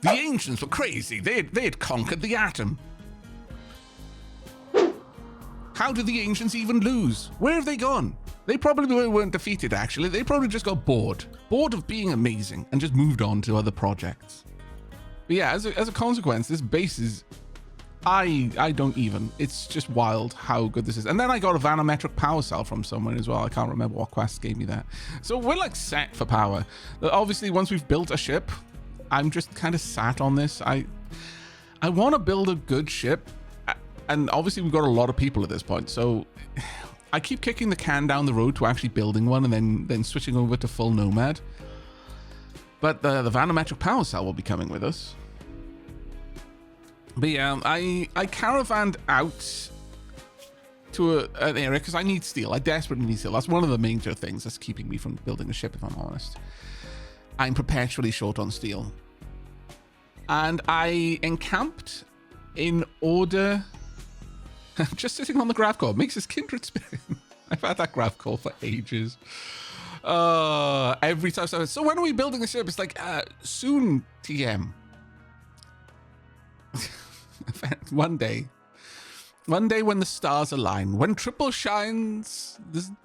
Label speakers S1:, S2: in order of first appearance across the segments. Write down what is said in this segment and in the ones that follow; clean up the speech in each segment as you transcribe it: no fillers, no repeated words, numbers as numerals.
S1: The ancients were crazy. They had conquered the atom. How did the ancients even lose? Where have they gone? They probably weren't defeated, actually. They probably just got bored. Bored of being amazing and just moved on to other projects. But yeah, as a consequence, this base is... I don't even. It's just wild how good this is. And then I got a vanometric power cell from somewhere as well. I can't remember what quest gave me that. So we're like set for power. Obviously, once we've built a ship, I'm just kind of sat on this. I want to build a good ship. And obviously we've got a lot of people at this point. So I keep kicking the can down the road to actually building one and then switching over to full Nomad. But the vanometric power cell will be coming with us. But yeah, I caravanned out to an area because I need steel. I desperately need steel. That's one of the major things that's keeping me from building a ship, if I'm honest. I'm perpetually short on steel. And I encamped in order... just sitting on the grav core makes his kindred spirit. I've had that grav core for ages. Every time. So when are we building a ship? It's like, soon, TM. One day when the stars align, when triple shines,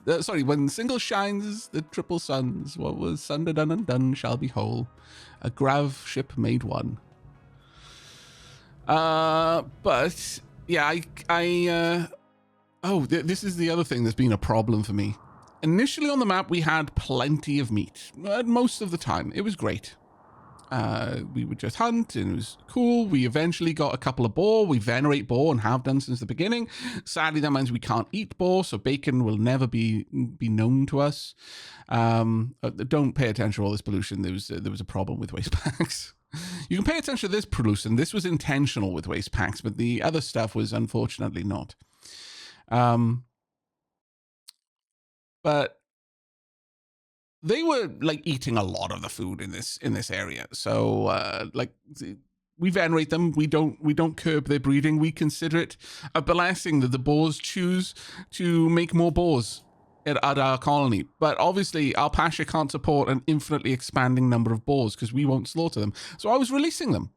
S1: when single shines the triple suns, what was sundered and undone shall be whole, a grav ship made one. But yeah, this is the other thing that's been a problem for me. Initially on the map, we had plenty of meat. Most of the time, it was great. We would just hunt and it was cool. We eventually got a couple of boar. We venerate boar and have done since the beginning. Sadly, that means we can't eat boar, so bacon will never be known to us. Don't pay attention to all this pollution. There was a problem with waste packs. You can pay attention to this pollution. This was intentional with waste packs, but the other stuff was unfortunately not. But they were like eating a lot of the food in this area. So we venerate them. We don't curb their breeding. We consider it a blessing that the boars choose to make more boars at our colony. But obviously our pasture can't support an infinitely expanding number of boars because we won't slaughter them. So I was releasing them.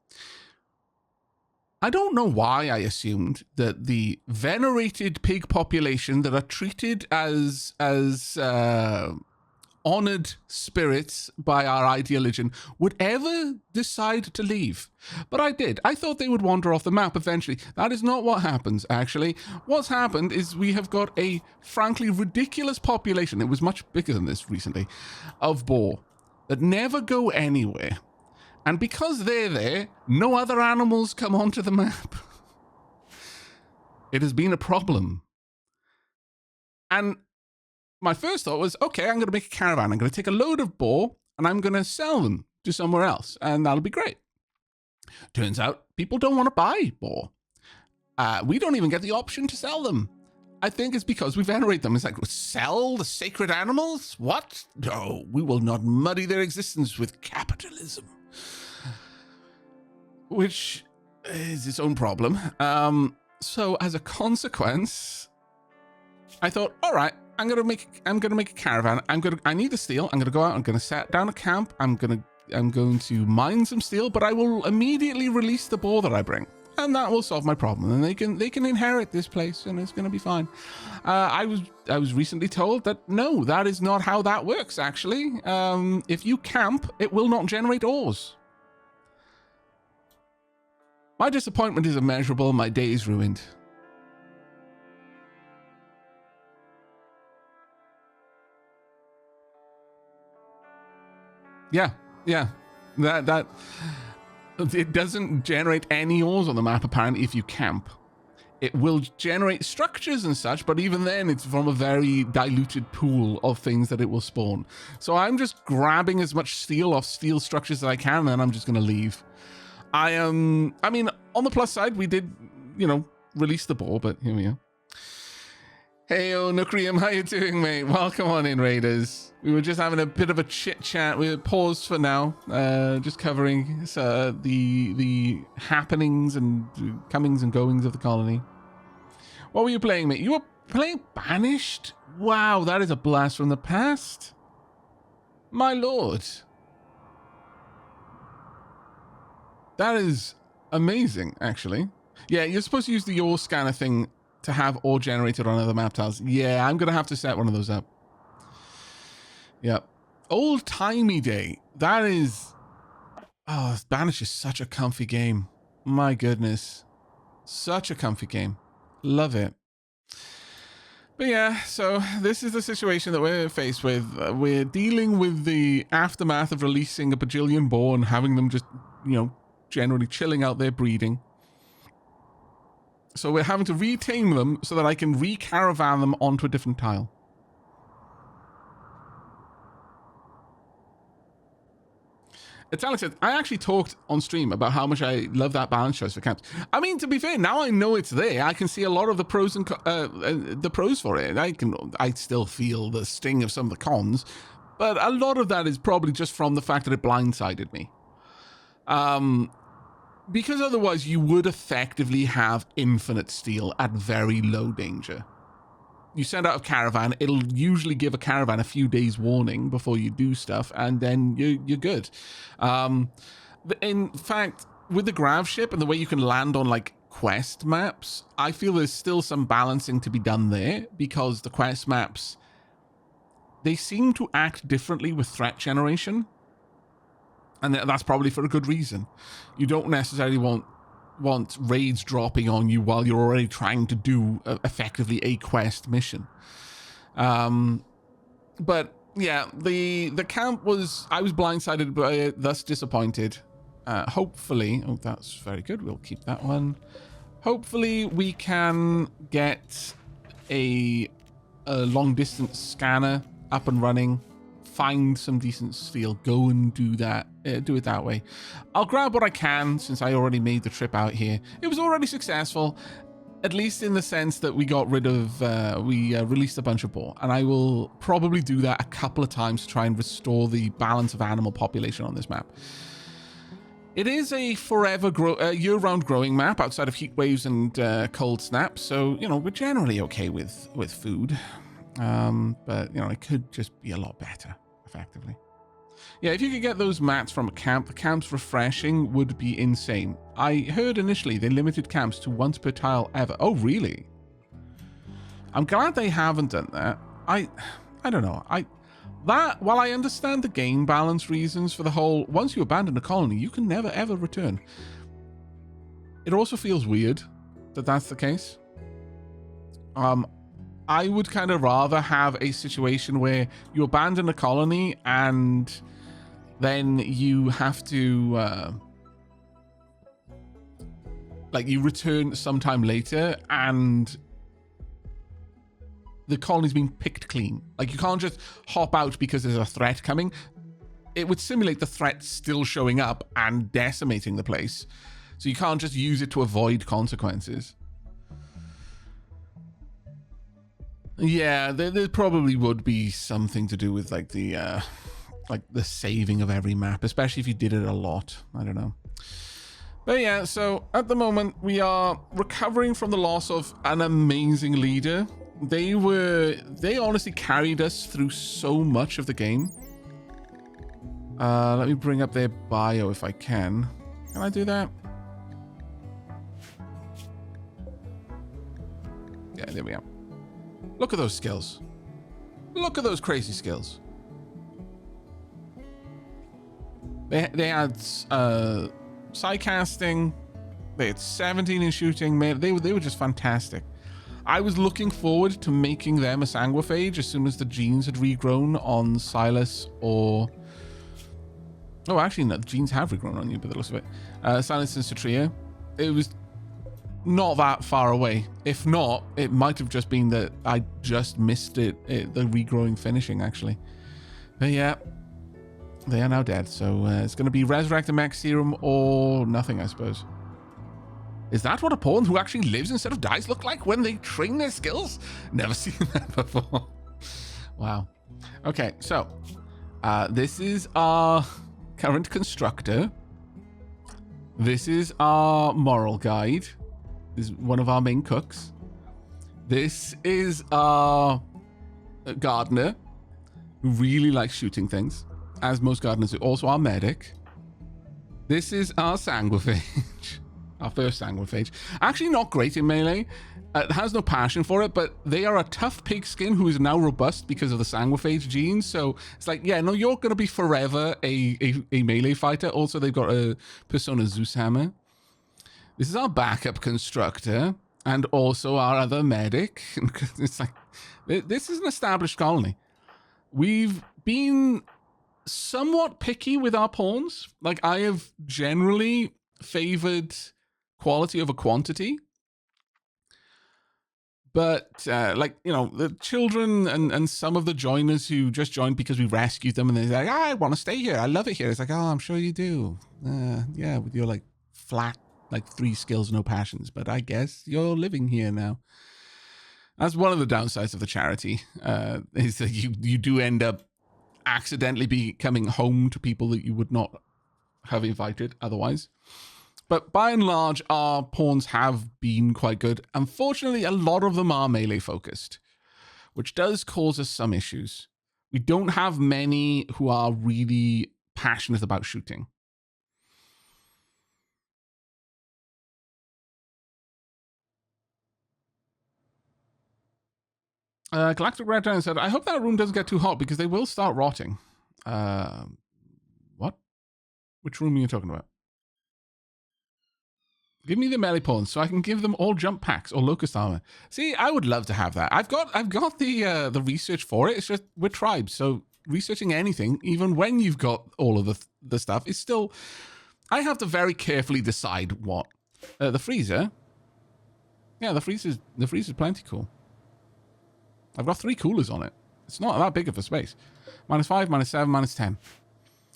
S1: I don't know why I assumed that the venerated pig population that are treated as honored spirits by our ideology would ever decide to leave. But I did. I thought they would wander off the map eventually. That is not what happens, actually. What's happened is we have got a frankly ridiculous population, it was much bigger than this recently, of boar that never go anywhere. And because they're there, no other animals come onto the map. It has been a problem. And my first thought was, okay, I'm going to make a caravan. I'm going to take a load of boar and I'm going to sell them to somewhere else. And that'll be great. Turns out people don't want to buy boar. We don't even get the option to sell them. I think it's because we venerate them. It's like, sell the sacred animals? What? No, we will not muddy their existence with capitalism. Which is its own problem. So as a consequence, I thought, all right, I'm gonna make a caravan. I need the steel. I'm gonna go out. I'm gonna set down a camp. I'm going to mine some steel, but I will immediately release the boar that I bring, and that will solve my problem. And they can inherit this place, and it's gonna be fine. I was recently told that no, that is not how that works. Actually, if you camp, it will not generate ores. My disappointment is immeasurable. My day is ruined. Yeah. That it doesn't generate any ores on the map, apparently, if you camp. It will generate structures and such, but even then, it's from a very diluted pool of things that it will spawn. So I'm just grabbing as much steel off steel structures as I can, and then I'm just going to leave. I mean, on the plus side, we did, release the boar, but here we are. Hey, Nukrium, how you doing, mate? Welcome on in, Raiders. We were just having a bit of a chit-chat. We paused for now, just covering the happenings and comings and goings of the colony. What were you playing, mate? You were playing Banished? Wow, that is a blast from the past. My lord. That is amazing, actually. Yeah, you're supposed to use the yaw scanner thing to have ore generated on other map tiles. Yeah, I'm going to have to set one of those up. Yep. Old-timey day. That is... Oh, Banish is such a comfy game. My goodness. Such a comfy game. Love it. But yeah, so this is the situation that we're faced with. We're dealing with the aftermath of releasing a bajillion boar and having them just, you know, generally chilling out their breeding. So we're having to retame them so that I can re-caravan them onto a different tile. It's Alex said, I actually talked on stream about how much I love that balance choice for camps. I mean, to be fair, now I know it's there. I can see a lot of the pros and the pros for it. I still feel the sting of some of the cons, but a lot of that is probably just from the fact that it blindsided me. Because otherwise you would effectively have infinite steel at very low danger. You send out a caravan, it'll usually give a caravan a few days warning before you do stuff, and then you're good. In fact, with the grav ship and the way you can land on like quest maps, I feel there's still some balancing to be done there, because the quest maps, they seem to act differently with threat generation. And that's probably for a good reason. You don't necessarily want raids dropping on you while you're already trying to do effectively a quest mission. But yeah, the camp was, I was blindsided by it, thus disappointed. Hopefully, oh, that's very good. We'll keep that one. Hopefully we can get a long distance scanner up and running. Find some decent steel, go and do that, do it that way. I'll grab what I can since I already made the trip out here. It was already successful, at least in the sense that we got rid of, we released a bunch of boar, and I will probably do that a couple of times to try and restore the balance of animal population on this map. It is a year-round growing map outside of heat waves and cold snaps, so, you know, we're generally okay with food. But, you know, it could just be a lot better, effectively. Yeah, if you could get those mats from a camp, the camp's refreshing would be insane. I heard initially they limited camps to once per tile ever. Oh, really? I'm glad they haven't done that. I don't know. While I understand the game balance reasons for the whole, once you abandon a colony, you can never ever return. It also feels weird that that's the case. I would kind of rather have a situation where you abandon a colony and then you have to, like, you return sometime later and the colony's been picked clean. Like, you can't just hop out because there's a threat coming. It would simulate the threat still showing up and decimating the place. So you can't just use it to avoid consequences. Yeah, there probably would be something to do with like the saving of every map, especially if you did it a lot. I don't know. But yeah, so at the moment we are recovering from the loss of an amazing leader. They honestly carried us through so much of the game. Let me bring up their bio if I can. Can I do that? Yeah, there we are. Look at those skills. Look at those crazy skills. They had psycasting. They had 17 in shooting. Man, they were just fantastic. I was looking forward to making them a sanguiphage as soon as the genes had regrown on Silas or... Oh, actually, no, the genes have regrown on you, by the looks of it. Silas and Cetria. It was not that far away. If not, it might have just been that I just missed the regrowing finishing, actually. But yeah, they are now dead. So it's going to be Resurrect a Mech Serum or nothing, I suppose. Is that what a pawn who actually lives instead of dies look like when they train their skills? Never seen that before. Wow. Okay, so this is our current constructor. This is our moral guide. This is one of our main cooks. This is our gardener, who really likes shooting things, as most gardeners do. Also our medic. This is our Sanguiphage. Our first Sanguiphage. Actually not great in melee. It has no passion for it, but they are a tough pigskin who is now robust because of the Sanguiphage genes. So it's like, yeah, no, you're going to be forever a melee fighter. Also, they've got a Persona Zeus hammer. This is our backup constructor and also our other medic. It's like, this is an established colony. We've been somewhat picky with our pawns. Like, I have generally favored quality over quantity. But, like, you know, the children and some of the joiners who just joined because we rescued them and they're like, I want to stay here. I love it here. It's like, oh, I'm sure you do. Yeah, with your, like, flat, like, 3 skills, no passions. But I guess you're living here now. That's one of the downsides of the charity, is that you do end up accidentally becoming home to people that you would not have invited otherwise. But by and large, our pawns have been quite good. Unfortunately, a lot of them are melee focused, which does cause us some issues. We don't have many who are really passionate about shooting. Galactic Red Giant said, I hope that room doesn't get too hot because they will start rotting. What? Which room are you talking about? Give me the melee pawns so I can give them all jump packs or locust armor. See, I would love to have that. I've got the research for it. It's just we're tribes, so researching anything, even when you've got all of the stuff, is still. I have to very carefully decide what. The freezer. Yeah, the freezer's plenty cool. I've got 3 coolers on it. It's not that big of a space. -5, -7, -10.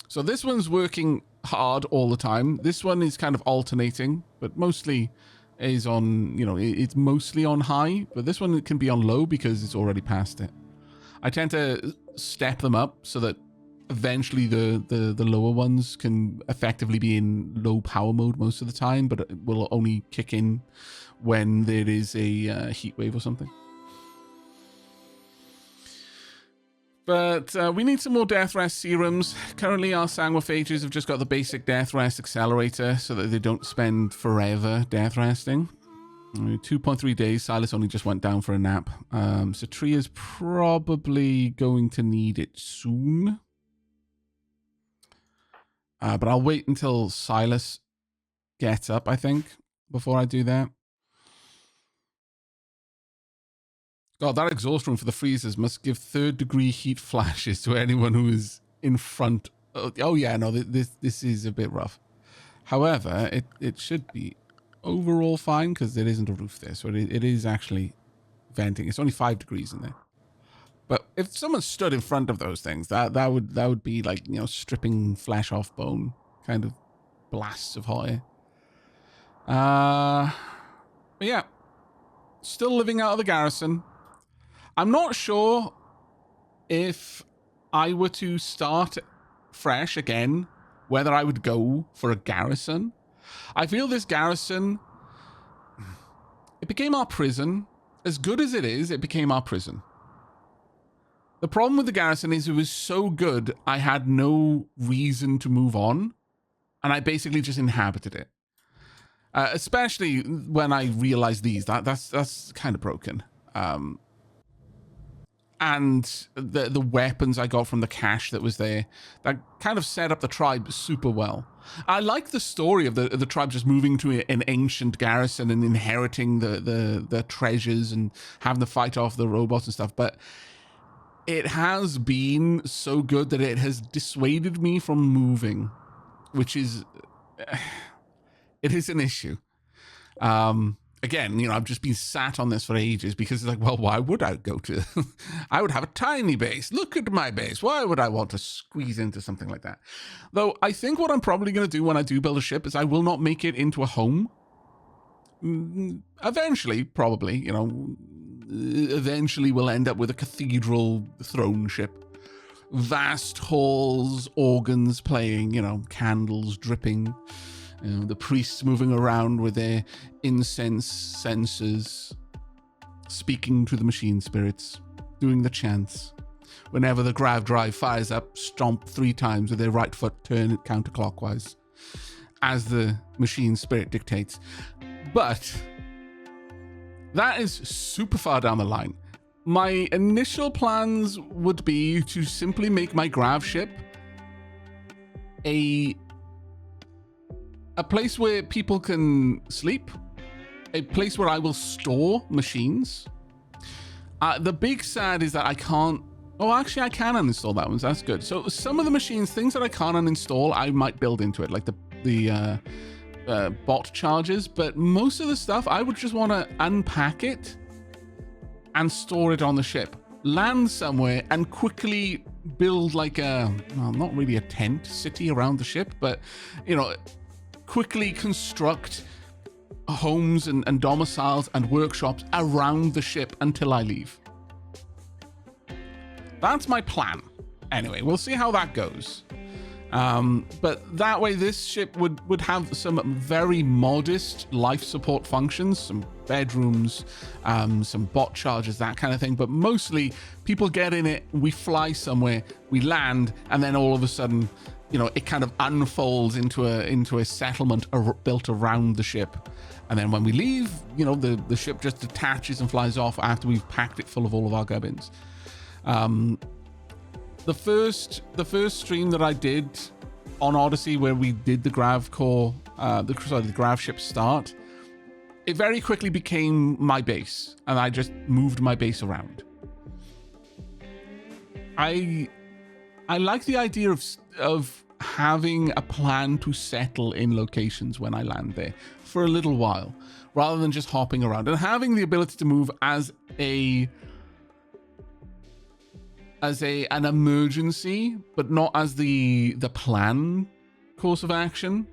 S1: So this one's working hard all the time. This one is kind of alternating, but mostly is on, you know, it's mostly on high, but this one can be on low because it's already past it. I tend to step them up so that eventually the lower ones can effectively be in low power mode most of the time, but it will only kick in when there is a heat wave or something. But we need some more death rest serums. Currently, our Sanguiphages have just got the basic death rest accelerator so that they don't spend forever death resting. 2.3 days. Silas only just went down for a nap. So Tria's probably going to need it soon. But I'll wait until Silas gets up, I think, before I do that. God, that exhaust room for the freezers must give 3rd degree heat flashes to anyone who is in front. Oh yeah, no, this is a bit rough. However, it should be overall fine because there isn't a roof there, so it is actually venting. It's only 5 degrees in there. But if someone stood in front of those things, that would be like, you know, stripping flesh off bone kind of blasts of hot air. But yeah, still living out of the garrison. I'm not sure if I were to start fresh again, whether I would go for a garrison. I feel this garrison, it became our prison. As good as it is, it became our prison. The problem with the garrison is it was so good, I had no reason to move on, and I basically just inhabited it. Especially when I realized that's kind of broken. And the weapons I got from the cache that was there, that kind of set up the tribe super well. I like the story of the tribe just moving to an ancient garrison and inheriting the treasures and having to fight off the robots and stuff, but it has been so good that it has dissuaded me from moving, which is, it is an issue. Again, you know, I've just been sat on this for ages because it's like, well, why would I go to... I would have a tiny base. Look at my base. Why would I want to squeeze into something like that? Though I think what I'm probably going to do when I do build a ship is I will not make it into a home. Eventually, probably, you know, eventually we'll end up with a cathedral throne ship. Vast halls, organs playing, you know, candles dripping. The priests moving around with their incense censers, speaking to the machine spirits, doing the chants. Whenever the grav drive fires up, stomp 3 times with their right foot, turn it counterclockwise. as the machine spirit dictates. But that is super far down the line. My initial plans would be to simply make my grav ship a place where people can sleep, a place where I will store machines. The big sad is that I can't. Oh, actually, I can uninstall that one. So that's good. So some of the machines, things that I can't uninstall, I might build into it, like the bot charges. But most of the stuff, I would just want to unpack it and store it on the ship, land somewhere, and quickly build like a, well, not really a tent city around the ship, but, you know, quickly construct homes and domiciles and workshops around the ship until I leave. That's my plan. Anyway, we'll see how that goes. But that way, this ship would have some very modest life support functions, some bedrooms, some bot charges, that kind of thing. But mostly, people get in it, we fly somewhere, we land, and then all of a sudden, you know, it kind of unfolds into a settlement built around the ship. And then when we leave, you know, the ship just detaches and flies off after we've packed it full of all of our gubbins. The first stream that I did on Odyssey, where we did the grav core, the grav ship start, it very quickly became my base, and I just moved my base around. I like the idea of having a plan to settle in locations when I land there for a little while, rather than just hopping around, and having the ability to move as an emergency, but not as the plan course of action.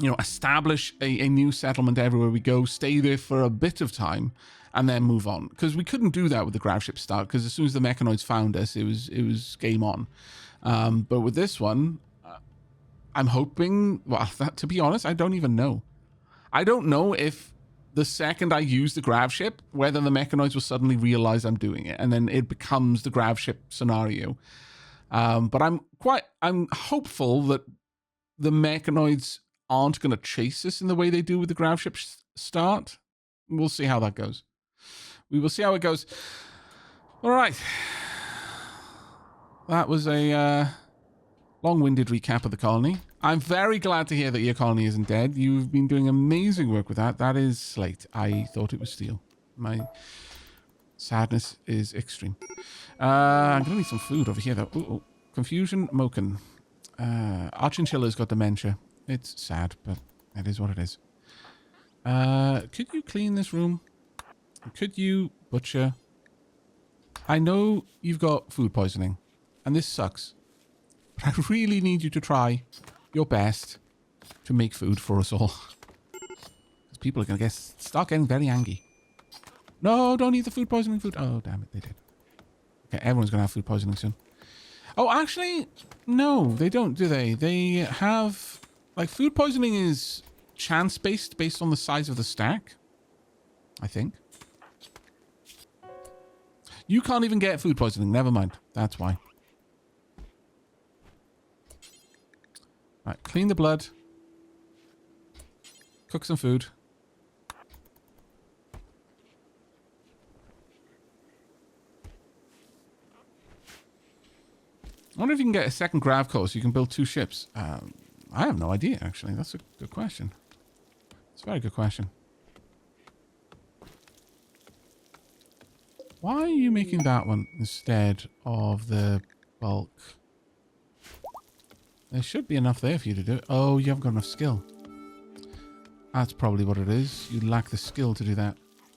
S1: You know, establish a new settlement everywhere we go, stay there for a bit of time, and then move on. Because we couldn't do that with the grav ship start, because as soon as the mechanoids found us, it was game on. But with this one, I'm hoping, well, to be honest, I don't even know. I don't know if the second I use the grav ship, whether the mechanoids will suddenly realize I'm doing it, and then it becomes the grav ship scenario. But I'm hopeful that the mechanoids aren't going to chase us in the way they do with the grav ship start. We'll see how that goes. We will see how it goes. All right. That was a long-winded recap of the colony. I'm very glad to hear that your colony isn't dead. You've been doing amazing work with that. That is slate. I thought it was steel. My sadness is extreme. I'm going to need some food over here, though. Ooh. Confusion, Moken. Our chinchilla's got dementia. It's sad, but it is what it is. Could you clean this room? Could you butcher? I know you've got food poisoning, and this sucks. But I really need you to try your best to make food for us all. Because people are going to start getting very angry. No, don't eat the food poisoning food. Oh, damn it, they did. Okay, everyone's going to have food poisoning soon. Oh, actually, no, they don't, do they? They have, like, food poisoning is chance-based, based on the size of the stack, I think. You can't even get food poisoning. Never mind. That's why. Right, clean the blood. Cook some food. I wonder if you can get a second grav core so you can build 2 ships. I have no idea, actually. That's a good question. It's a very good question. Why are you making that one instead of the bulk? There should be enough there for you to do it. Oh, you haven't got enough skill. That's probably what it is. You lack the skill to do that.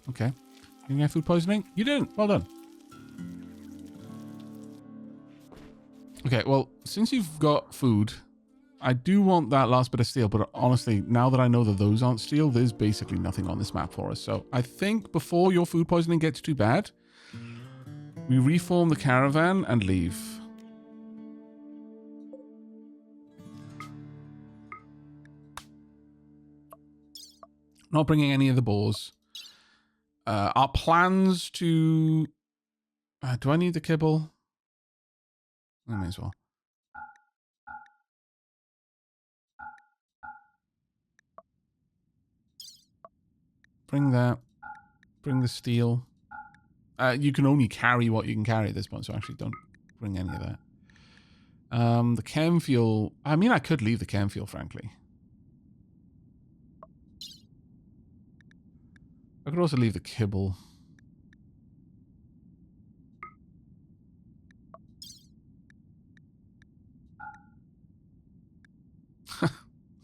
S1: Okay. You can get food poisoning? You didn't. Well done. Okay, well, since you've got food, I do want that last bit of steel, but honestly, now that I know that those aren't steel, there's basically nothing on this map for us. So I think before your food poisoning gets too bad, we reform the caravan and leave. Not bringing any of the boars. Our plans to... do I need the kibble? I may as well. Bring that. Bring the steel. You can only carry what you can carry at this point, so actually don't bring any of that. The chem fuel. I mean, I could leave the chem fuel, frankly. I could also leave the kibble.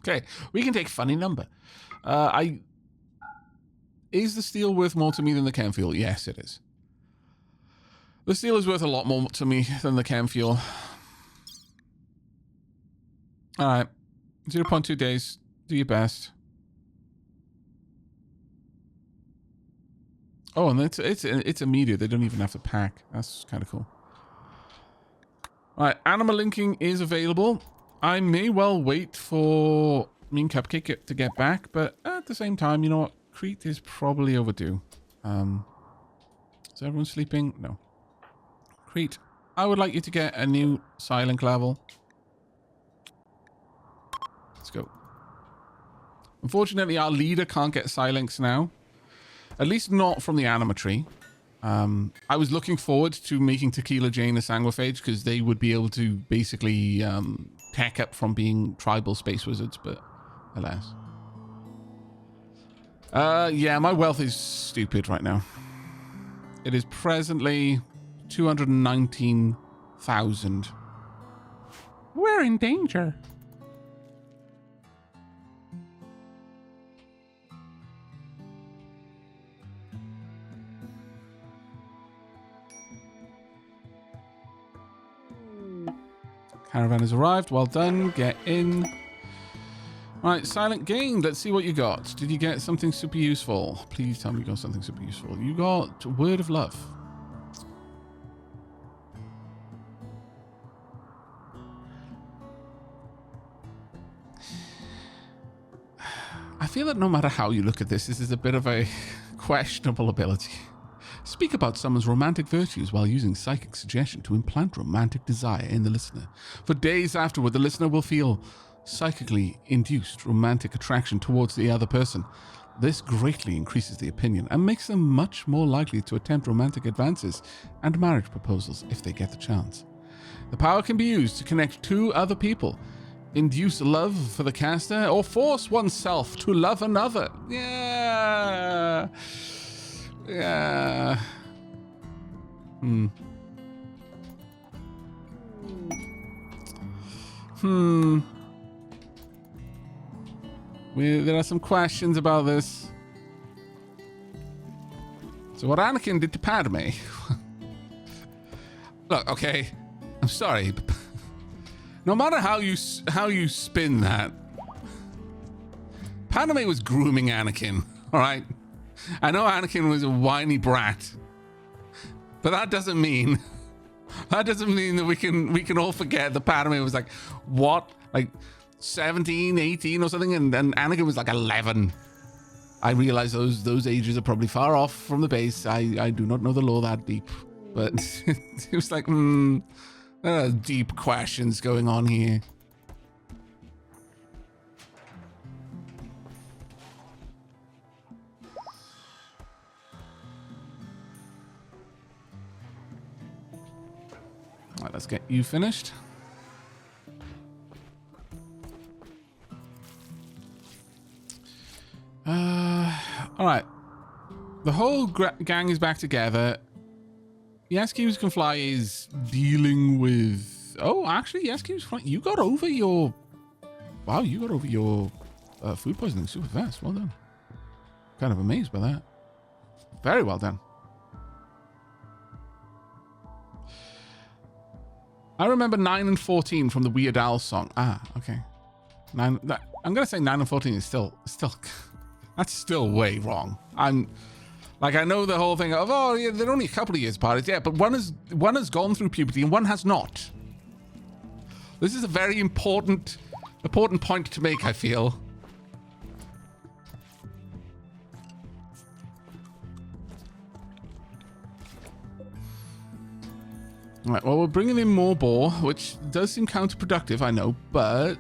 S1: Okay, we can take funny number. Is the steel worth more to me than the chem fuel? Yes, it is. The steel is worth a lot more to me than the chem fuel. All right, 0.2 days. Do your best. Oh, and it's immediate. They don't even have to pack. That's kind of cool. All right, animal linking is available. I may well wait for me and Cupcake to get back, but at the same time, you know what? Crete is probably overdue. Is everyone sleeping? No. Crete, I would like you to get a new Psylink level. Let's go. Unfortunately, our leader can't get Psylinks now. At least not from the animatry. I was looking forward to making Tequila Jane a Sanguiphage because they would be able to basically tech up from being tribal space wizards, but alas. Yeah, my wealth is stupid right now. It is presently 219,000. We're in danger. Caravan has arrived. Well done. Get in. Right, Silent Game. Let's see what you got. Did you get something super useful? Please tell me you got something super useful. You got Word of Love. I feel that no matter how you look at this is a bit of a questionable ability. Speak about someone's romantic virtues while using psychic suggestion to implant romantic desire in the listener. For days afterward, the listener will feel psychically induced romantic attraction towards the other person. This greatly increases the opinion and makes them much more likely to attempt romantic advances and marriage proposals if they get the chance. The power can be used to connect two other people, induce love for the caster, or force oneself to love another. Yeah. Yeah. There are some questions about this. So what Anakin did to Padme? Look, okay, I'm sorry. No matter how you spin that, Padme was grooming Anakin, all right? I know Anakin was a whiny brat, but that doesn't mean that we can all forget that Padme was like, what? Like 17, 18 or something, and Anakin was like 11. I realize those ages are probably far off from the base. I do not know the lore that deep, but it was like, deep questions going on here. All right, let's get you finished. All right. The whole gang is back together. Yaski's can fly is dealing with... Oh, actually, Yaski's flying. You got over your... Wow, you got over your food poisoning super fast. Well done. Kind of amazed by that. Very well done. I remember 9 and 14 from the Weird Al song. Ah, okay. I'm going to say 9 and 14 is still... That's still way wrong. I know the whole thing of, oh, yeah, they're only a couple of years apart. Yeah, but one has gone through puberty and one has not. This is a very important point to make, I feel. All right, well, we're bringing in more boar, which does seem counterproductive, I know, but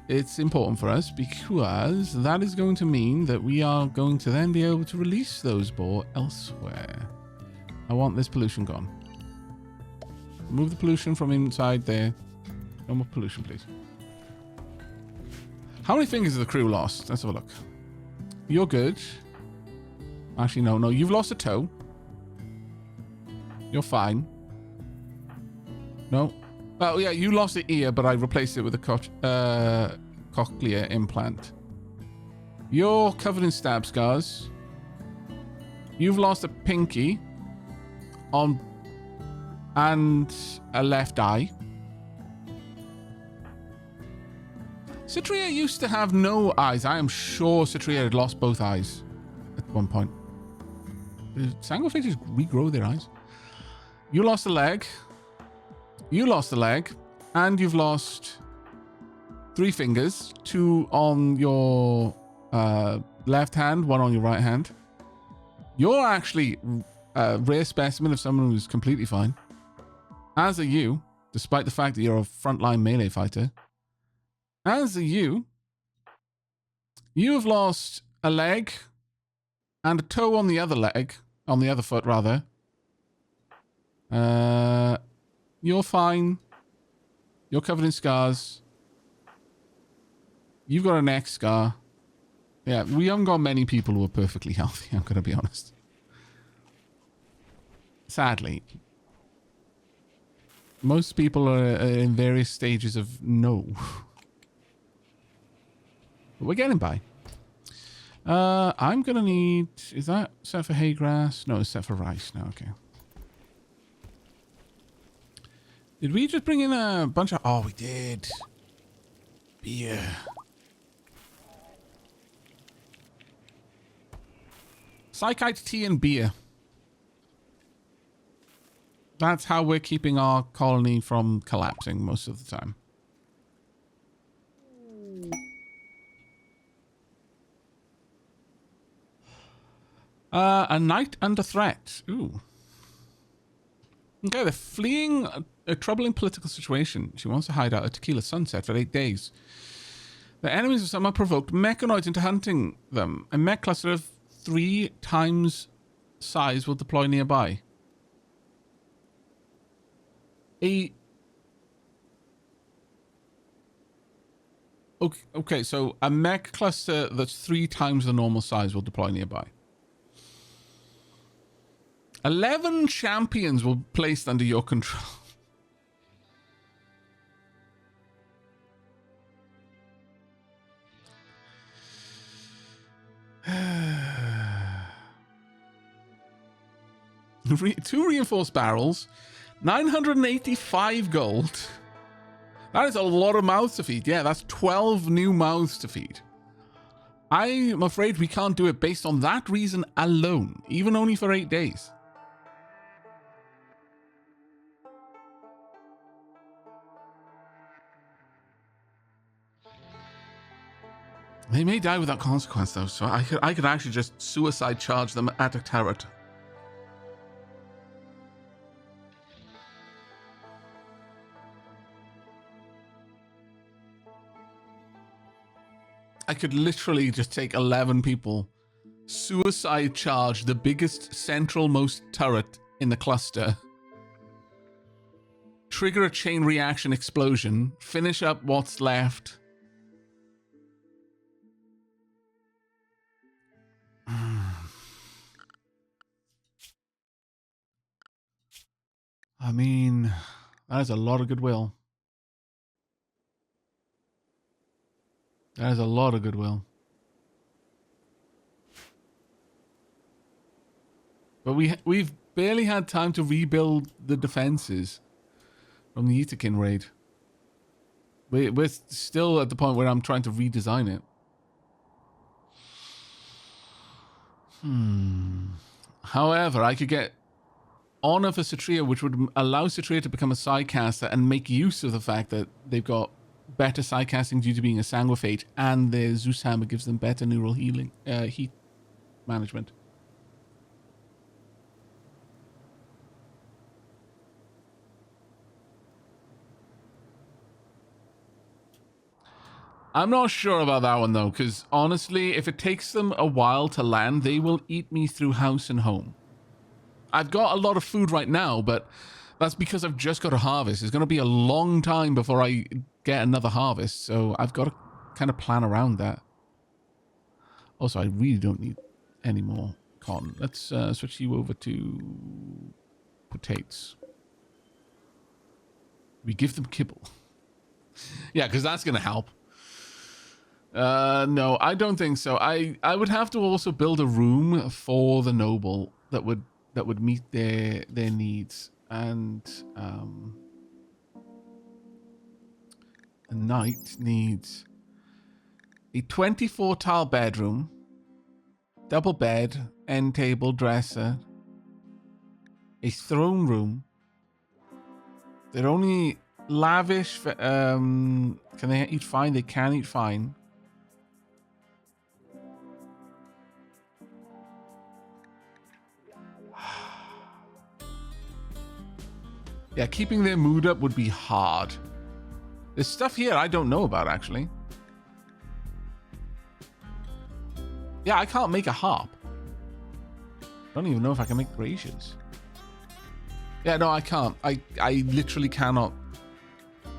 S1: it's important for us because that is going to mean that we are going to then be able to release those boar elsewhere. I want this pollution gone. Remove the pollution from inside there. No more pollution, please. How many fingers has the crew lost? Let's have a look. You're good. Actually, no. You've lost a toe. You're fine. No. Oh, yeah, you lost the ear, but I replaced it with a cochlear implant. You're covered in stab scars. You've lost a pinky and a left eye. Citria used to have no eyes. I am sure Citria had lost both eyes at one point. Did Sanguifators regrow their eyes? You lost a leg. You lost a leg. And you've lost 3 fingers. 2 on your left hand, 1 on your right hand. You're actually a rare specimen of someone who's completely fine. As are you, despite the fact that you're a frontline melee fighter. As are you. You have lost a leg and a toe on the other leg. On the other foot, rather. You're fine. You're covered in scars. You've got a neck scar. Yeah, we haven't got many people who are perfectly healthy, I'm going to be honest. Sadly. Most people are in various stages of no. But we're getting by. I'm going to need... Is that set for hay grass? No, it's set for rice now. Okay. Did we just bring in a bunch of... Oh, we did. Beer. Psychite, tea, and beer. That's how we're keeping our colony from collapsing most of the time. A night under threat. Ooh. Okay, they're fleeing a troubling political situation. She wants to hide out at Tequila Sunset for 8 days. The enemies have somehow provoked mechanoids into hunting them. A mech cluster of 3 times size will deploy nearby. Okay, so a mech cluster that's 3 times the normal size will deploy nearby. 11 champions were placed under your control. Two reinforced barrels, 985 gold. That is a lot of mouths to feed. Yeah, that's 12 new mouths to feed. I'm afraid we can't do it based on that reason alone, even only for 8 days. They may die without consequence, though, so I could actually just suicide charge them at a turret. I could literally just take 11 people, suicide charge the biggest central-most turret in the cluster, trigger a chain reaction explosion, finish up what's left. I mean, that is a lot of goodwill. That is a lot of goodwill. But we've barely had time to rebuild the defenses from the Itakin raid. We're still at the point where I'm trying to redesign it. However, I could get honor for Citria, which would allow Citria to become a Psycaster and make use of the fact that they've got better Psycasting due to being a Sanguifate, and their Zeus Hammer gives them better neural healing, heat management. I'm not sure about that one, though, because honestly, if it takes them a while to land, they will eat me through house and home. I've got a lot of food right now, but that's because I've just got a harvest. It's going to be a long time before I get another harvest, so I've got to kind of plan around that. Also, I really don't need any more cotton. Let's switch you over to potatoes. We give them kibble. Yeah, because that's going to help. No, I don't think so. I would have to also build a room for the noble that would meet their needs, and a knight needs a 24 tile bedroom, double bed, end table, dresser, a throne room. They're only lavish. Can they eat fine? They can eat fine. Yeah, keeping their mood up would be hard. There's stuff here I don't know about, actually. Yeah, I can't make a harp. Don't even know if I can make braziers. Yeah, no, I can't. I literally cannot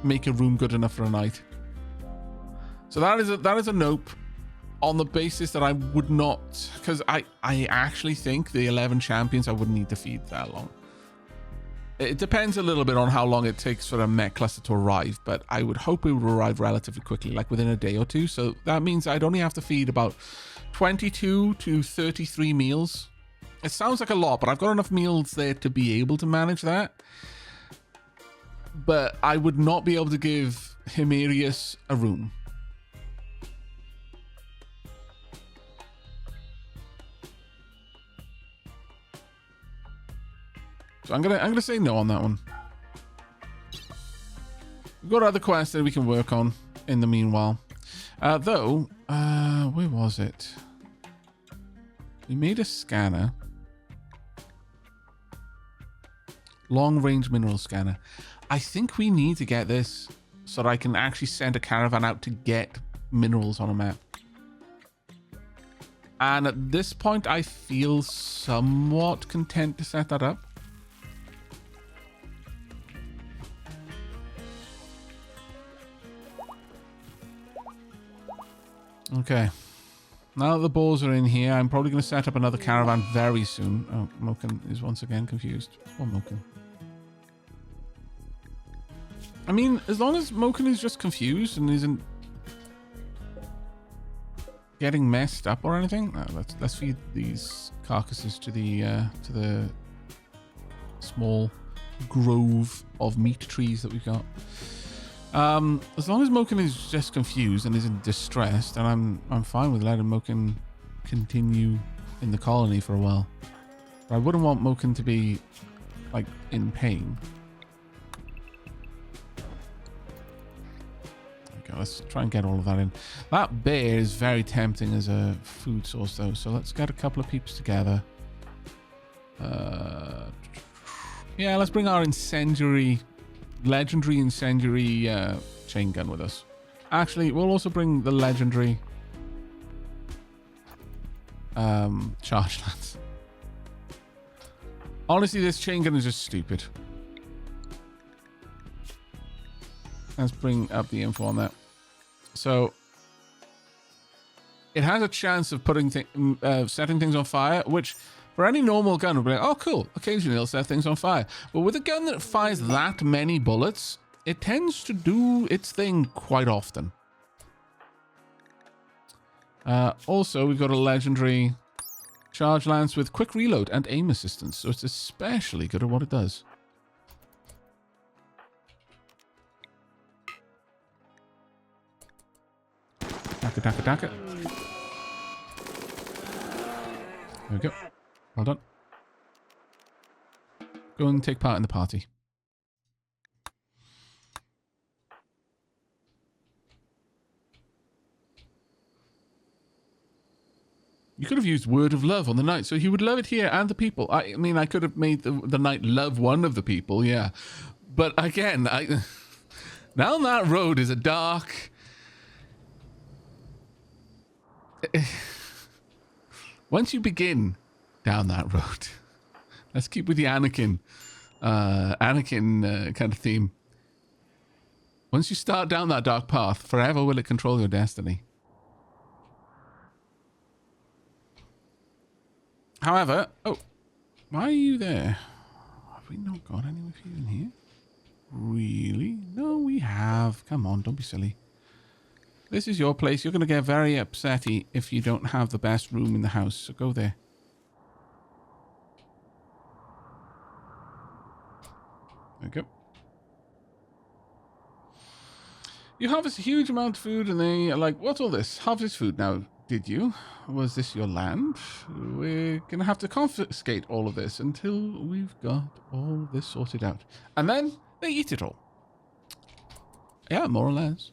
S1: make a room good enough for a knight. So that is a nope, on the basis that I would not, because I actually think the 11 champions I wouldn't need to feed that long. It depends a little bit on how long it takes for a mech cluster to arrive, but I would hope it would arrive relatively quickly, like within a day or two. So that means I'd only have to feed about 22 to 33 meals. It sounds like a lot, but I've got enough meals there to be able to manage that. But I would not be able to give Himerius a room. So I'm gonna say no on that one. We've got other quests that we can work on in the meanwhile. Though, where was it? We made a scanner. Long range mineral scanner. I think we need to get this so that I can actually send a caravan out to get minerals on a map. And at this point, I feel somewhat content to set that up. Okay. Now that the balls are in here, I'm probably going to set up another caravan very soon. Oh, Moken is once again confused. Poor Moken. I mean, as long as Moken is just confused and isn't getting messed up or anything, let's feed these carcasses to the small grove of meat trees that we've got. As long as Moken is just confused and isn't distressed, then I'm fine with letting Moken continue in the colony for a while. But I wouldn't want Moken to be like in pain. Okay, let's try and get all of that in. That bear is very tempting as a food source though, so let's get a couple of peeps together. Yeah, let's bring our legendary incendiary chain gun with us. Actually, we'll also bring the legendary charge lance. Honestly, this chain gun is just stupid. Let's bring up the info on that. So it has a chance of putting setting things on fire, which for any normal gun would be like, oh cool, occasionally it'll set things on fire. But with a gun that fires that many bullets, it tends to do its thing quite often. Also, we've got a legendary charge lance with quick reload and aim assistance, so it's especially good at what it does. Daka, daka, daka. There we go. Well done. Go and take part in the party. You could have used word of love on the knight, so he would love it here and the people. I mean, I could have made the knight love one of the people, yeah. But again, down that road is a dark once you begin down that road, let's keep with the Anakin kind of theme. Once you start down that dark path, forever will it control your destiny. However, oh, why are you there? Have we not got any with you in here? Really? No, we have. Come on, don't be silly. This is your place. You're going to get very upsetty if you don't have the best room in the house, so go there. There we go. You harvest a huge amount of food and they are like, what's all this? Harvest food now, did you? Was this your land? We're going to have to confiscate all of this until we've got all of this sorted out. And then they eat it all. Yeah, more or less.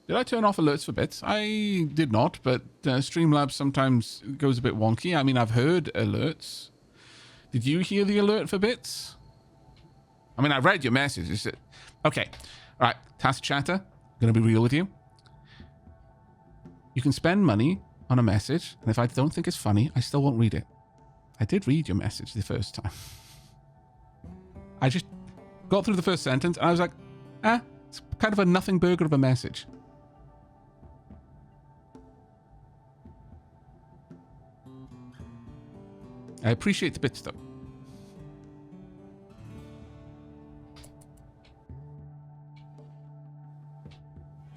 S1: Did I turn off alerts for bits? I did not, but Streamlabs sometimes goes a bit wonky. I mean, I've heard alerts. Did you hear the alert for bits? I mean, I read your message. Is it okay? All right, task chatter. I'm gonna be real with you. You can spend money on a message, and if I don't think it's funny, I still won't read it. I did read your message the first time. I just got through the first sentence, and I was like, it's kind of a nothing burger of a message. I appreciate the bits, though.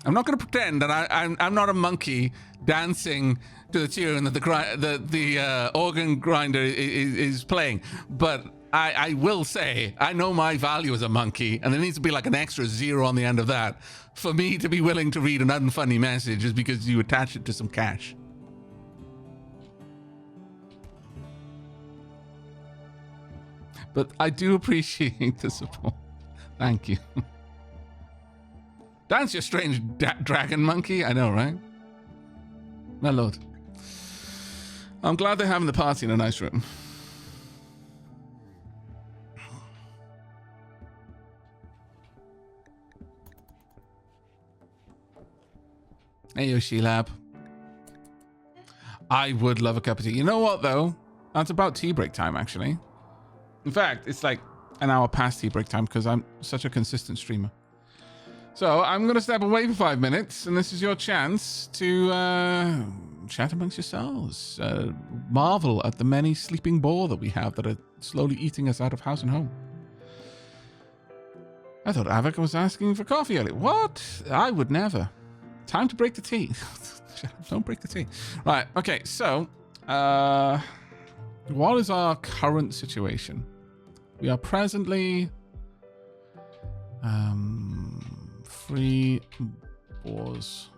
S1: I'm not going to pretend that I'm not a monkey dancing to the tune that the organ grinder is playing, but I will say I know my value as a monkey, and there needs to be like an extra 0 on the end of that for me to be willing to read an unfunny message just because you attach it to some cash. But I do appreciate the support. Thank you. Dance, you strange dragon monkey. I know, right? My lord. I'm glad they're having the party in a nice room. Hey, Yoshi Lab. I would love a cup of tea. You know what, though? That's about tea break time, actually. In fact, it's like an hour past tea break time because I'm such a consistent streamer. So I'm going to step away for 5 minutes, and this is your chance to chat amongst yourselves. Marvel at the many sleeping boar that we have that are slowly eating us out of house and home. I thought Aavak was asking for coffee earlier. What? I would never. Time to break the tea. Don't break the tea. Right, okay, so what is our current situation? We are presently 3 boars.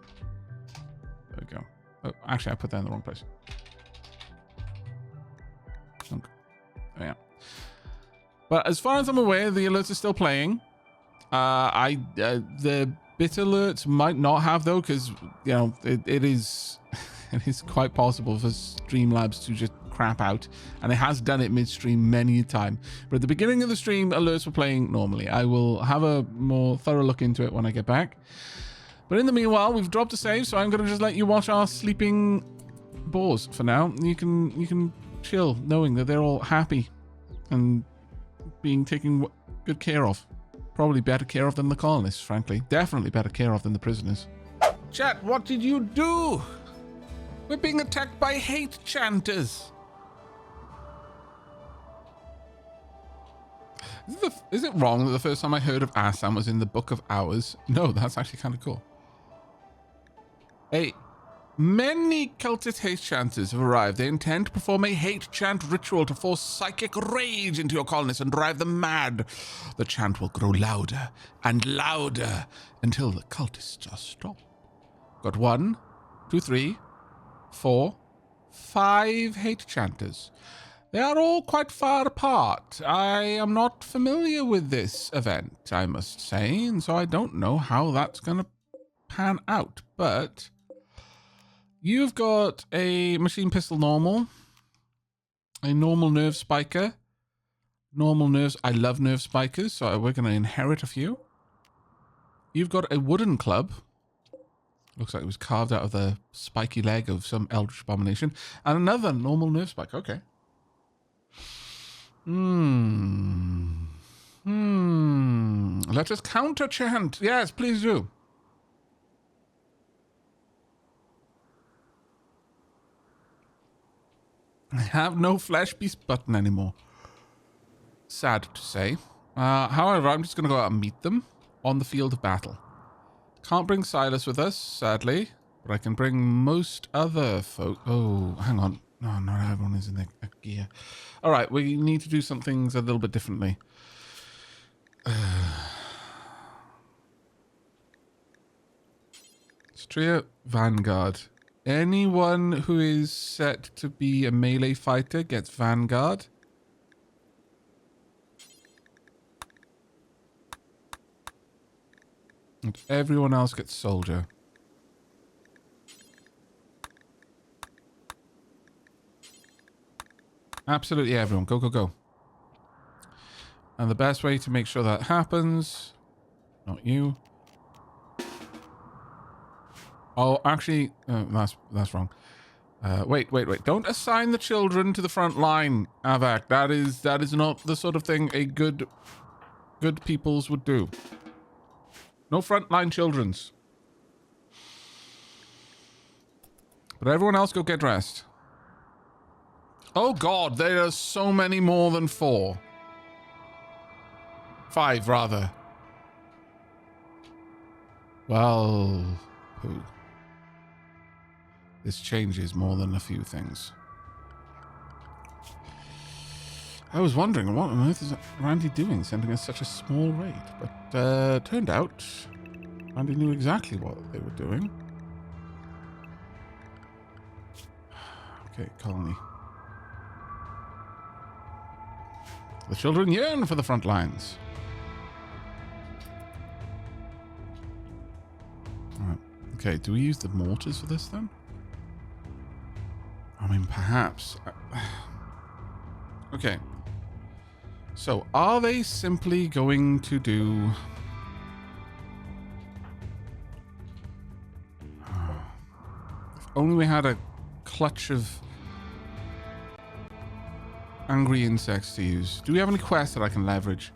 S1: There we go. Oh, actually, I put that in the wrong place. Okay. There we are. But as far as I'm aware, the alerts are still playing. The bit alerts might not have though, because you know it is it is quite possible for Streamlabs to just crap out, and it has done it midstream many a time. But at the beginning of the stream, alerts were playing normally. I will have a more thorough look into it when I get back. But in the meanwhile, we've dropped a save, so I'm going to just let you watch our sleeping boars for now. You can chill, knowing that they're all happy and being taken good care of. Probably better care of than the colonists, frankly. Definitely better care of than the prisoners. Chat, what did you do? We're being attacked by hate chanters. Is it wrong that the first time I heard of Assam was in the Book of Hours? No, that's actually kind of cool. Hey, many cultist hate chanters have arrived. They intend to perform a hate chant ritual to force psychic rage into your colonists and drive them mad. The chant will grow louder and louder until the cultists are stopped. Got 1, 2, 3, 4, 5 hate chanters. They are all quite far apart. I am not familiar with this event, I must say, and so I don't know how that's going to pan out. But you've got a machine pistol normal, a normal nerve spiker, normal nerves. I love nerve spikers, so we're going to inherit a few. You've got a wooden club, Looks like it was carved out of the spiky leg of some eldritch abomination. And another normal nerve spike. Okay. Let us counter chant. Yes, please do. I have no flesh beast button anymore. Sad to say. However, I'm just going to go out and meet them on the field of battle. Can't bring Silas with us, sadly, but I can bring most other folk. Oh, hang on. No, not everyone is in their gear. All right, we need to do some things a little bit differently. Stria Vanguard. Anyone who is set to be a melee fighter gets Vanguard. And everyone else gets Soldier. Absolutely everyone. Go, go, go. And the best way to make sure that happens... Not you. Oh, actually... that's wrong. Wait. Don't assign the children to the front line, Aavak. That is not the sort of thing a good peoples would do. No frontline children's. But everyone else go get dressed. Oh god, there are so many more than 4. 5, rather. Well, poo. This changes more than a few things. I was wondering, what on earth is Randy doing, sending us such a small raid? But turned out, Randy knew exactly what they were doing. Okay, colony. The children yearn for the front lines. Alright. Okay, do we use the mortars for this then? I mean, perhaps. Okay. So, are they simply going to do... If only we had a clutch of angry insects to use. Do we have any quests that I can leverage?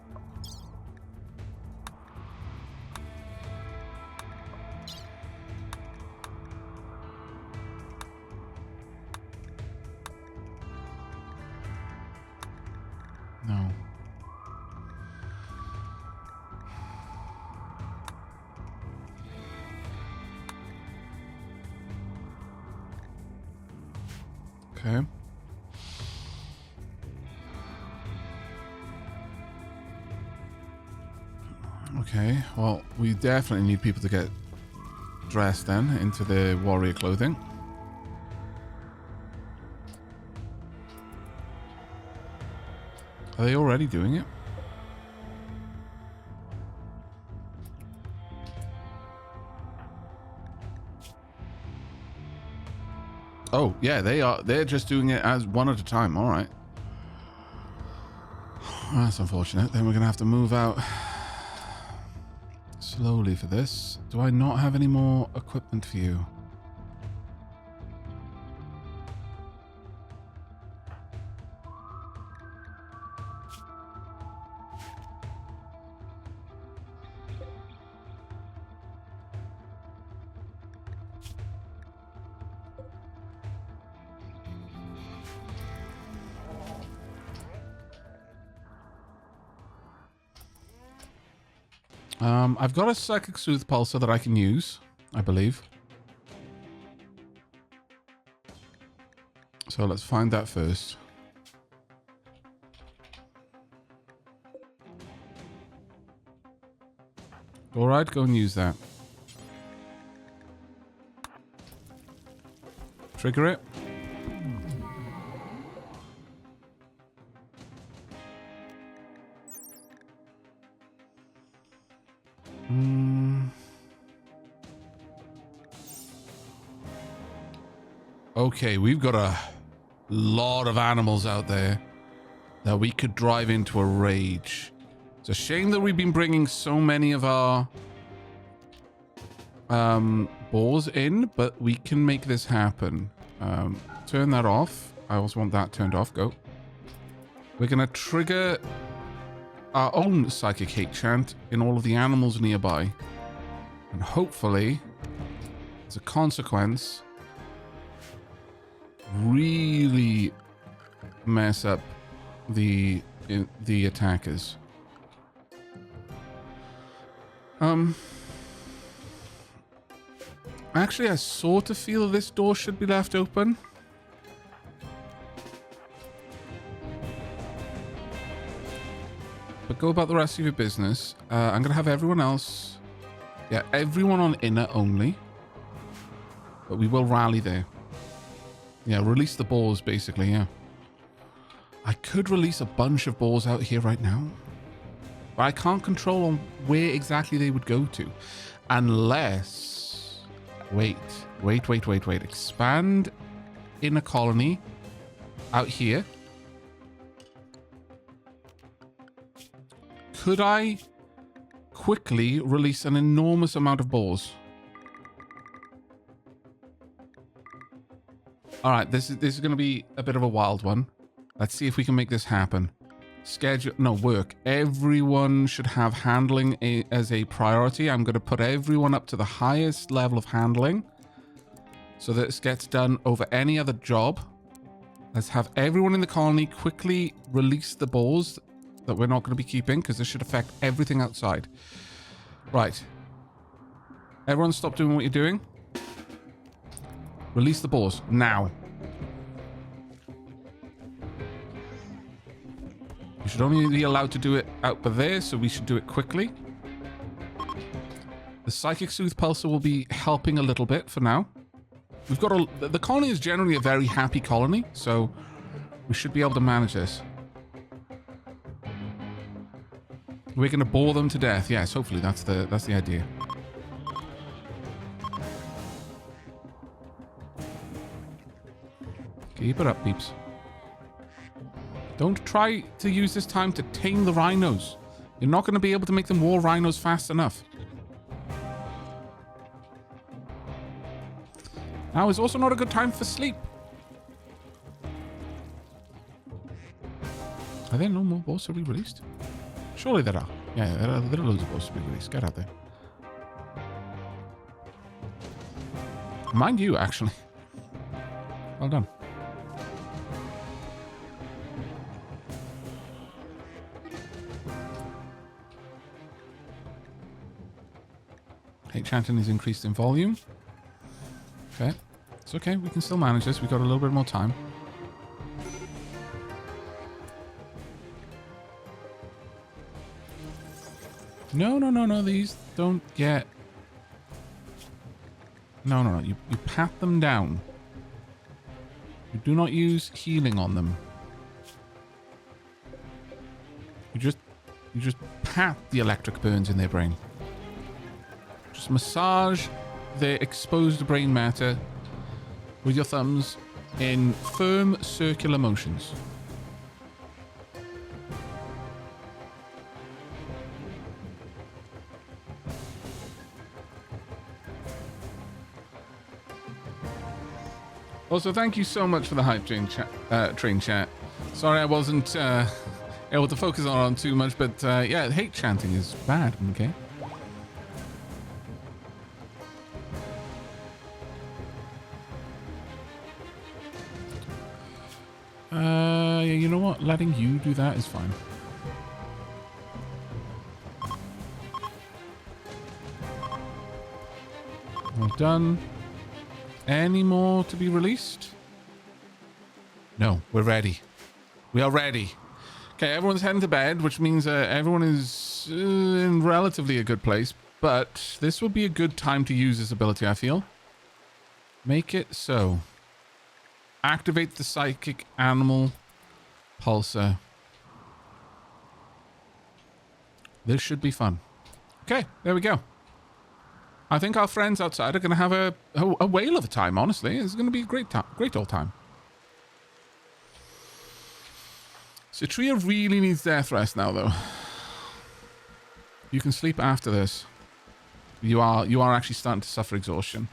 S1: No. Okay. Okay, well, we definitely need people to get dressed then into their warrior clothing. Are they already doing it? Oh, yeah, they are. They're just doing it as one at a time. All right. That's unfortunate. Then we're going to have to move out slowly for this. Do I not have any more equipment for you? I've got a psychic soothe pulsar that I can use, I believe. So let's find that first. All right, go and use that. Trigger it. Okay, we've got a lot of animals out there that we could drive into a rage. It's a shame that we've been bringing so many of our balls in, but we can make this happen. Turn that off. I also want that turned off. Go. We're going to trigger our own psychic hate chant in all of the animals nearby. And hopefully, as a consequence, really mess up the attackers. Actually, I sort of feel this door should be left open. But go about the rest of your business. I'm going to have everyone else... Yeah, everyone on inner only. But we will rally there. Yeah, release the balls, basically, yeah. I could release a bunch of balls out here right now. But I can't control on where exactly they would go to. Unless... Wait. Expand inner colony out here. Could I quickly release an enormous amount of balls? All right, this is going to be a bit of a wild one. Let's see if we can make this happen. Schedule, no, work. Everyone should have handling as a priority. I'm going to put everyone up to the highest level of handling so that it gets done over any other job. Let's have everyone in the colony quickly release the balls that we're not going to be keeping because this should affect everything outside. Right. Everyone stop doing what you're doing. Release the balls now. You should only be allowed to do it out by there, so we should do it quickly. The Psychic Soothe Pulsar will be helping a little bit for now. We've got the colony is generally a very happy colony, so we should be able to manage this. We're going to bore them to death. Yes, hopefully that's the idea. Keep it up, peeps. Don't try to use this time to tame the rhinos. You're not going to be able to make them war rhinos fast enough. Now is also not a good time for sleep. Are there no more balls to be released? Surely there are. Yeah, there are loads of balls to be released. Get out there. Mind you, actually. Well done. Hate chanting is increased in volume. Okay. It's okay. We can still manage this. We've got a little bit more time. No. These don't get... No. You pat them down. You do not use healing on them. You just pat the electric burns in their brain. Just massage their exposed brain matter with your thumbs in firm circular motions. Also, thank you so much for the hype train chat. Sorry I wasn't able to focus on too much, but yeah, hate chanting is bad, okay? Yeah, you know what? Letting you do that is fine. Well done. Any more to be released? No, we're ready. We are ready. Okay, everyone's heading to bed, which means everyone is in relatively a good place. But this will be a good time to use this ability, I feel. Make it so. Activate the psychic animal pulsar. This should be fun. Okay, there we go. I think our friends outside are going to have a whale of a time, honestly. It's going to be a great old time. Citria really needs death rest now, though. You can sleep after this. You are actually starting to suffer exhaustion.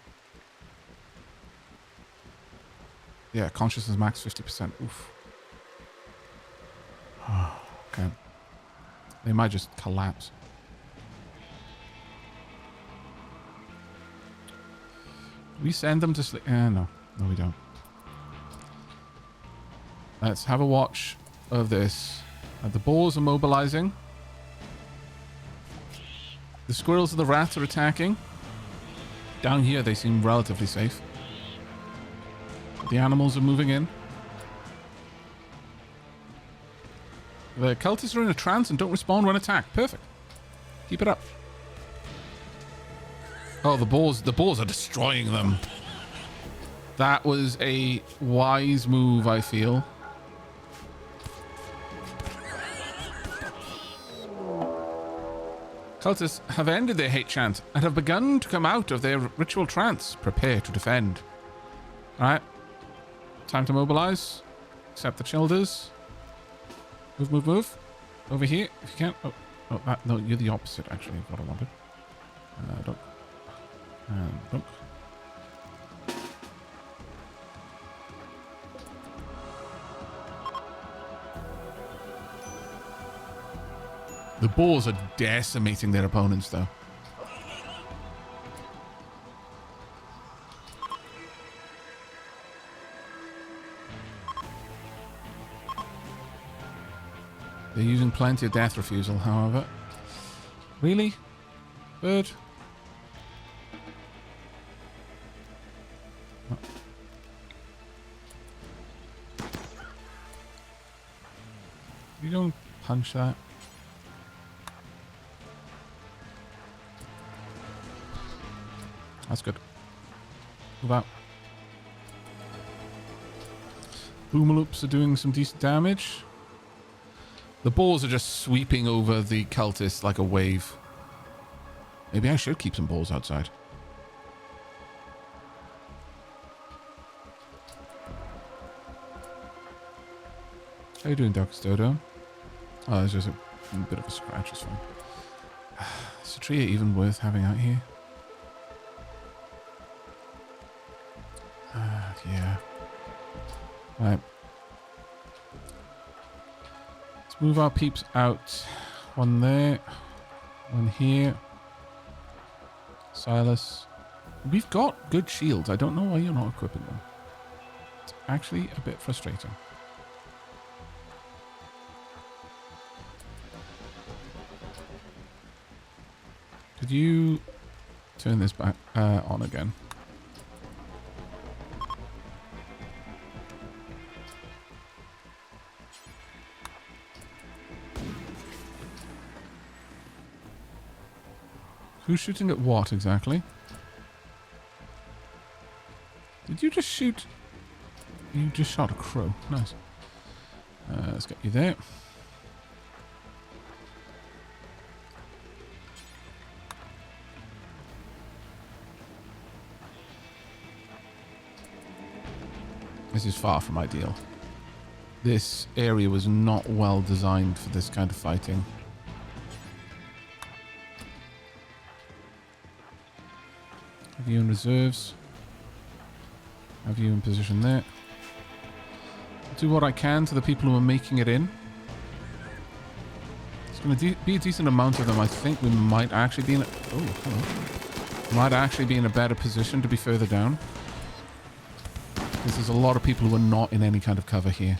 S1: Yeah, consciousness max 50%. Oof. Okay. They might just collapse. Do we send them to sleep? No. No, we don't. Let's have a watch of this. The boars are mobilizing. The squirrels and the rats are attacking. Down here, they seem relatively safe. The animals are moving in. The cultists are in a trance and don't respond when attacked. Perfect. Keep it up. Oh, the boars are destroying them. That was a wise move, I feel. Cultists have ended their hate chant and have begun to come out of their ritual trance. Prepare to defend. Alright. Time to mobilize. Accept the childers. Move, move, move. Over here, if you can. Oh, no, you're the opposite, actually, of what I wanted. Don't. And don't. The boars are decimating their opponents, though. They're using plenty of death refusal, however. Really? Bird? Oh. You don't punch that. That's good. Move out. Boomaloops are doing some decent damage. The boars are just sweeping over the cultists like a wave. Maybe I should keep some boars outside. How you doing, Dr. Dodo? Oh, there's just a bit of a scratch. It's fine. Is the tree even worth having out here? Yeah. Right. Let's move our peeps out. One there. One here. Silas. We've got good shields. I don't know why you're not equipping them. It's actually a bit frustrating. Could you turn this back on again? Who's shooting at what exactly? Did you just shoot? You just shot a crow. Nice. Let's get you there. This is far from ideal. This area was not well designed for this kind of fighting. Have you in reserves. Have you in position there. I'll do what I can to the people who are making it in. It's going to be a decent amount of them. I think we might actually be in a... Oh, hello. Might actually be in a better position to be further down. Because there's a lot of people who are not in any kind of cover here.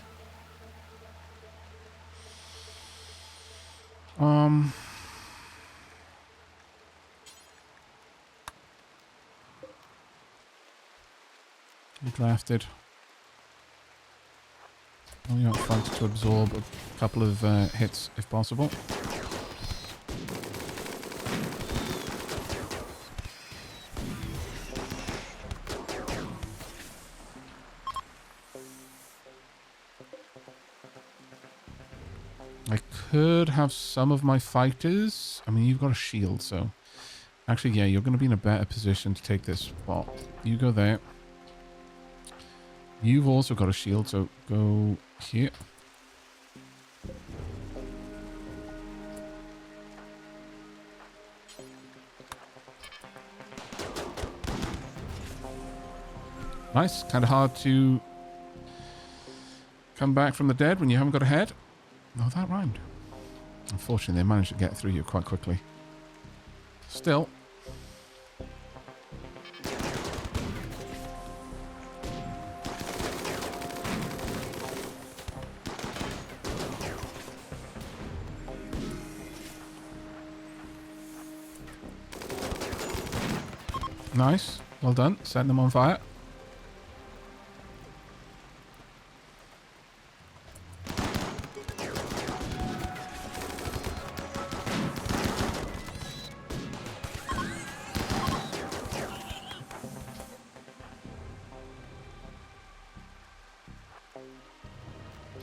S1: You drafted. Only out front to absorb a couple of hits if possible. I could have some of my fighters. I mean, you've got a shield, so... Actually, yeah, you're going to be in a better position to take this spot. You go there. You've also got a shield, so go here. Nice. Kind of hard to come back from the dead when you haven't got a head. Oh, that rhymed. Unfortunately, they managed to get through you quite quickly. Still. Nice. Well done. Setting them on fire.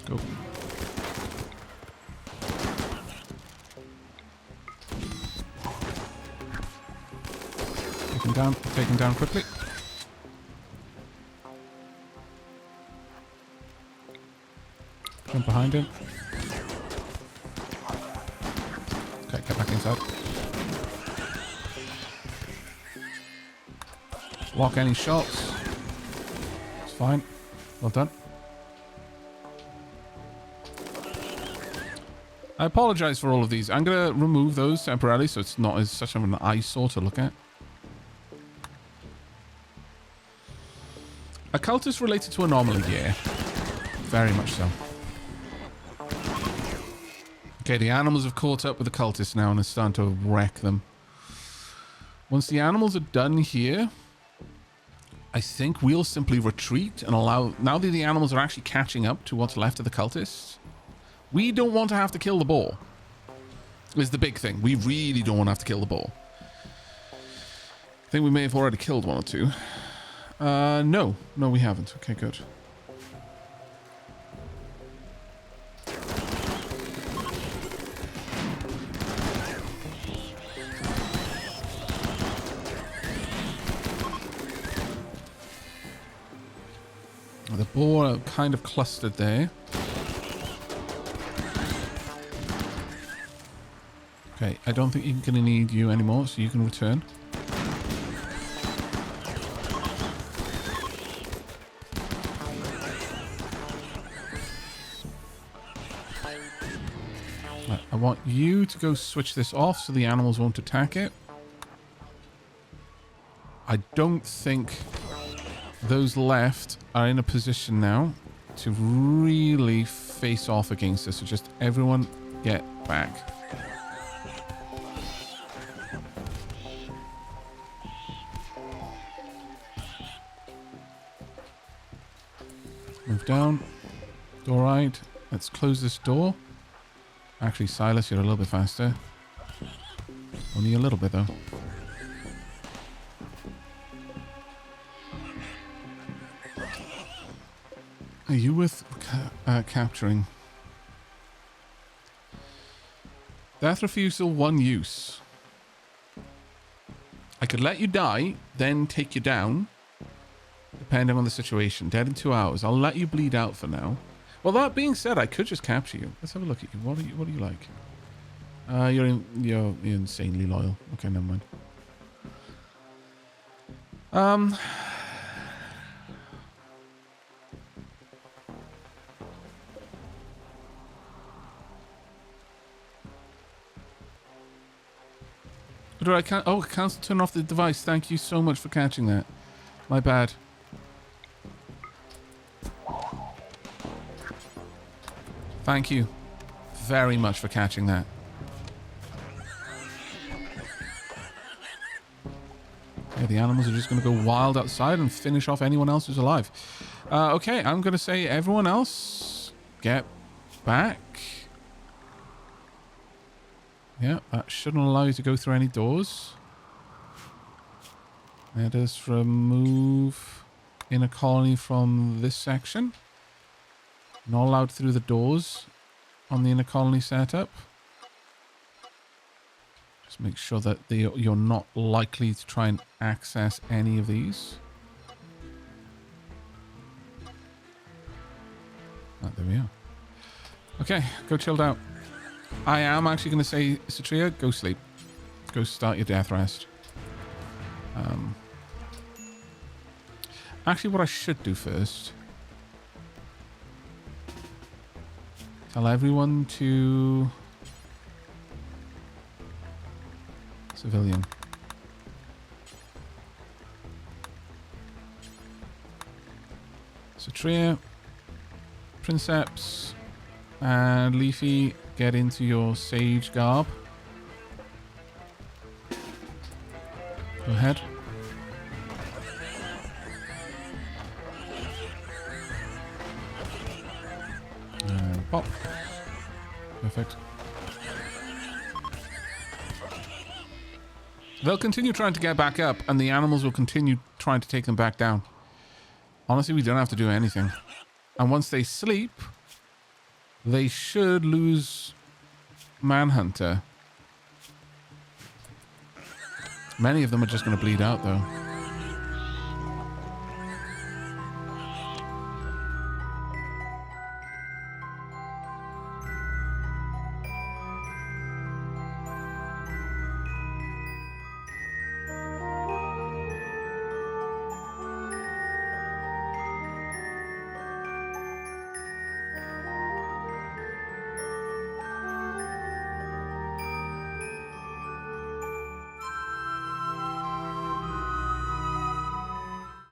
S1: Go. Take him down quickly. Jump behind him. Okay, get back inside. Block any shots. It's fine. Well done. I apologize for all of these. I'm going to remove those temporarily so it's not as such of an eyesore to look at. A cultist related to anomaly, yeah. Very much so. Okay, the animals have caught up with the cultists now and are starting to wreck them. Once the animals are done here, I think we'll simply retreat and allow... Now that the animals are actually catching up to what's left of the cultists, we don't want to have to kill the boar. Is the big thing. We really don't want to have to kill the boar. I think we may have already killed one or two. No, we haven't. Okay, good. The boar are kind of clustered there. Okay, I don't think I'm going to need you anymore, so you can return. I want you to go switch this off so the animals won't attack it. I don't think those left are in a position now to really face off against this. So just everyone get back. Move down. Door right. Let's close this door. Actually, Silas, you're a little bit faster. Only a little bit, though. Are you with capturing? Death refusal, 1 use. I could let you die, then take you down, depending on the situation. Dead in 2 hours. I'll let you bleed out for now. Well, that being said, I could just capture you. Let's have a look at you. What are you like? You're insanely loyal. Okay, never mind. Do I can't? Oh, cancel. Turn off the device. Thank you so much for catching that. My bad. Thank you very much for catching that. Yeah, the animals are just going to go wild outside and finish off anyone else who's alive. Okay, I'm going to say everyone else get back. Yeah, that shouldn't allow you to go through any doors. Let us remove inner colony from this section. Not allowed through the doors on the inner colony setup. Just make sure that you're not likely to try and access any of these. Oh, there we are. Okay, go chilled out. I am actually going to say, Satria, go sleep. Go start your death rest. Actually, what I should do first... Tell everyone to... Civilian. Satria, Princeps, and Leafy, get into your sage garb. Go ahead. And pop. Perfect. They'll continue trying to get back up, and the animals will continue trying to take them back down. Honestly, we don't have to do anything. And once they sleep, they should lose Manhunter. Many of them are just going to bleed out, though.